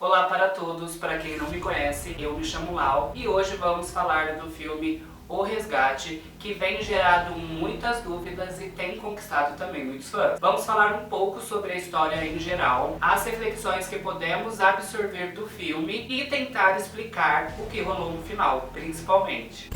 Olá para todos, para quem não me conhece, eu me chamo Lau e hoje vamos falar do filme O Resgate, que vem gerado muitas dúvidas e tem conquistado também muitos fãs. Vamos falar um pouco sobre a história em geral, as reflexões que podemos absorver do filme e tentar explicar o que rolou no final, principalmente.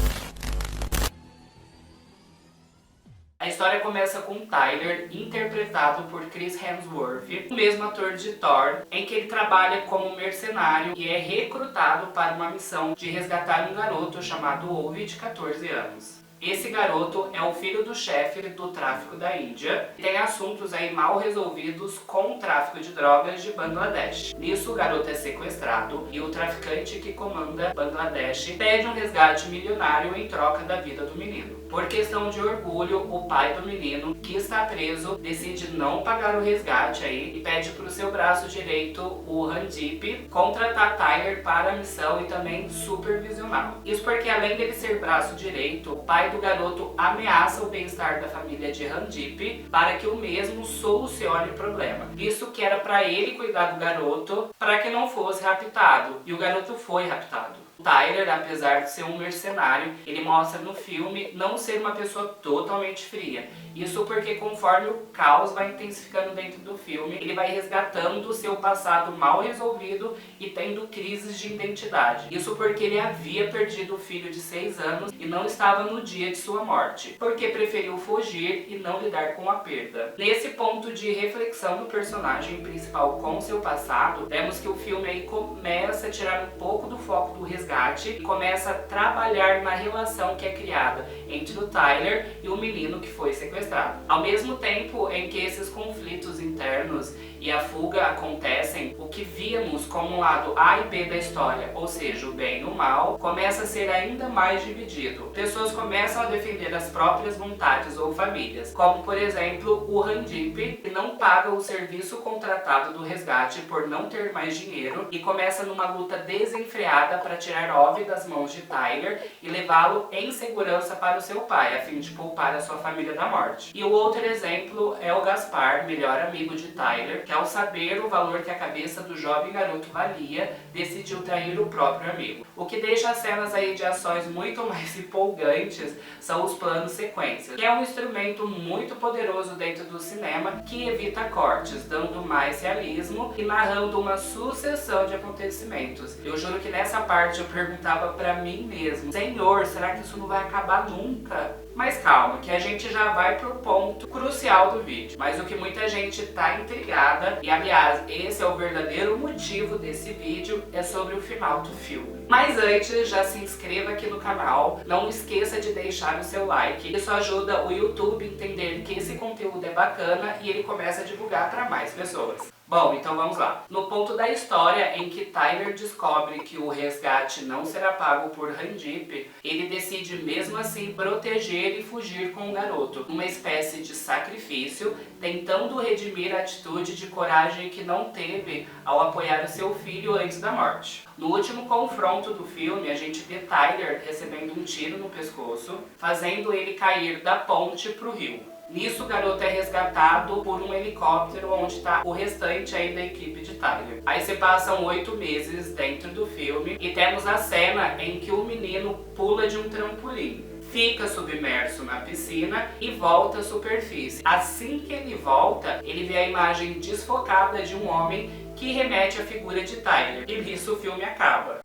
A história começa com Tyler, interpretado por Chris Hemsworth, o mesmo ator de Thor, em que ele trabalha como mercenário e é recrutado para uma missão de resgatar um garoto chamado Ovi, de 14 anos. Esse garoto é o filho do chefe do tráfico da Índia e tem assuntos aí mal resolvidos com o tráfico de drogas de Bangladesh. Nisso, o garoto é sequestrado e o traficante que comanda Bangladesh pede um resgate milionário em troca da vida do menino. Por questão de orgulho, o pai do menino, que está preso, decide não pagar o resgate aí e pede para o seu braço direito, o Randeep, contratar Tyler para a missão e também supervisioná-lo. Isso porque, além dele ser braço direito, o pai do garoto ameaça o bem-estar da família de Randeep para que o mesmo solucione o problema. Isso que era para ele cuidar do garoto para que não fosse raptado, e o garoto foi raptado. Tyler, apesar de ser um mercenário, ele mostra no filme não ser uma pessoa totalmente fria. Isso porque conforme o caos vai intensificando dentro do filme, ele vai resgatando o seu passado mal resolvido e tendo crises de identidade. Isso porque ele havia perdido o filho de 6 anos e não estava no dia de sua morte, porque preferiu fugir e não lidar com a perda. Nesse ponto de reflexão do personagem principal com seu passado, vemos que o filme aí começa a tirar um pouco do foco do resgate e começa a trabalhar na relação que é criada entre o Tyler e o menino que foi sequestrado. Ao mesmo tempo em que esses conflitos internos e a fuga acontecem, o que víamos como um lado A e B da história, ou seja, o bem e o mal, começa a ser ainda mais dividido. Pessoas começam a defender as próprias vontades ou famílias, como por exemplo o Randeep, que não paga o serviço contratado do resgate por não ter mais dinheiro e começa numa luta desenfreada para tirar Ovi das mãos de Tyler e levá-lo em segurança para o seu pai, a fim de poupar a sua família da morte. E o outro exemplo é o Gaspar, melhor amigo de Tyler, que ao saber o valor que a cabeça do jovem garoto valia, decidiu trair o próprio amigo. O que deixa as cenas aí de ações muito mais empolgantes são os planos sequências, que é um instrumento muito poderoso dentro do cinema que evita cortes, dando mais realismo e narrando uma sucessão de acontecimentos. Eu juro que nessa parte eu perguntava pra mim mesmo: Senhor, será que isso não vai acabar nunca? Mas calma, que a gente já vai pro ponto crucial do vídeo. Mas o que muita gente tá intrigada, e aliás, esse é o verdadeiro motivo desse vídeo, é sobre o final do filme. Mas antes, já se inscreva aqui no canal, não esqueça de deixar o seu like. Isso ajuda o YouTube a entender que esse conteúdo é bacana e ele começa a divulgar para mais pessoas. Bom, então vamos lá. No ponto da história em que Tyler descobre que o resgate não será pago por Randeep, ele decide mesmo assim proteger e fugir com o garoto, uma espécie de sacrifício, tentando redimir a atitude de coragem que não teve ao apoiar o seu filho antes da morte. No último confronto do filme, a gente vê Tyler recebendo um tiro no pescoço, fazendo ele cair da ponte pro rio. Nisso, o garoto é resgatado por um helicóptero onde está o restante aí da equipe de Tyler. Aí se passam 8 meses dentro do filme e temos a cena em que o menino pula de um trampolim, fica submerso na piscina e volta à superfície. Assim que ele volta, ele vê a imagem desfocada de um homem que remete à figura de Tyler. E nisso o filme acaba.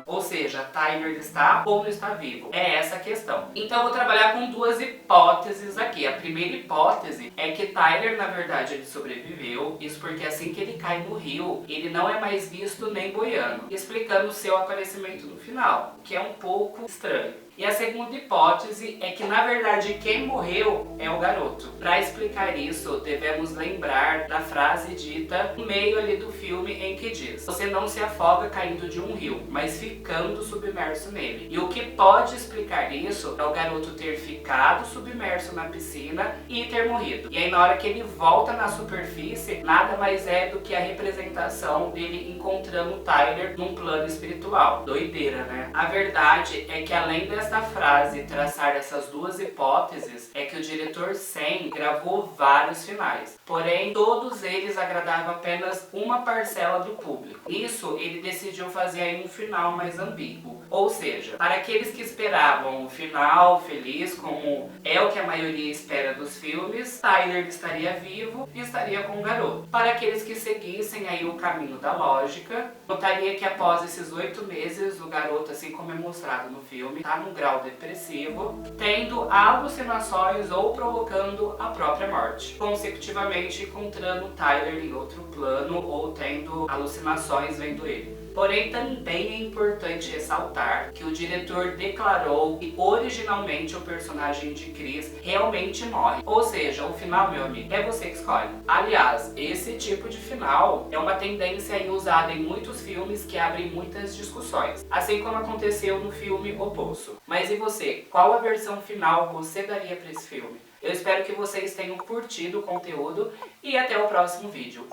Ou seja, Tyler está ou não está vivo? É essa a questão. Então eu vou trabalhar com duas hipóteses aqui. A primeira hipótese é que Tyler, na verdade, ele sobreviveu. Isso porque assim que ele cai no rio, ele não é mais visto nem boiando, explicando o seu aparecimento no final, que é um pouco estranho. E a segunda hipótese é que, na verdade, quem morreu é o garoto. Para explicar isso, devemos lembrar da frase dita no meio ali do filme em que diz: você não se afoga caindo de um rio, mas ficando submerso nele. E o que pode explicar isso é o garoto ter ficado submerso na piscina e ter morrido. E aí, na hora que ele volta na superfície, nada mais é do que a representação dele encontrando o Tyler num plano espiritual. Doideira, né? A verdade é que, além dessa dessa frase traçar essas duas hipóteses é que o diretor Sam gravou vários finais, porém todos eles agradavam apenas uma parcela do público. Nisso, ele decidiu fazer aí um final mais ambíguo, ou seja, para aqueles que esperavam um final feliz, como é o que a maioria espera dos filmes, Tyler estaria vivo e estaria com o garoto. Para aqueles que seguissem aí o caminho da lógica, notaria que após esses 8 meses, o garoto, assim como é mostrado no filme, está num grau depressivo, tendo alucinações ou provocando a própria morte, consecutivamente encontrando Tyler em outro plano ou tendo alucinações vendo ele. Porém, também é importante ressaltar que o diretor declarou que originalmente o personagem de Chris realmente morre. Ou seja, o final, meu amigo, é você que escolhe. Aliás, esse tipo de final é uma tendência aí usada em muitos filmes que abrem muitas discussões, assim como aconteceu no filme O Poço. Mas e você? Qual a versão final você daria para esse filme? Eu espero que vocês tenham curtido o conteúdo e até o próximo vídeo.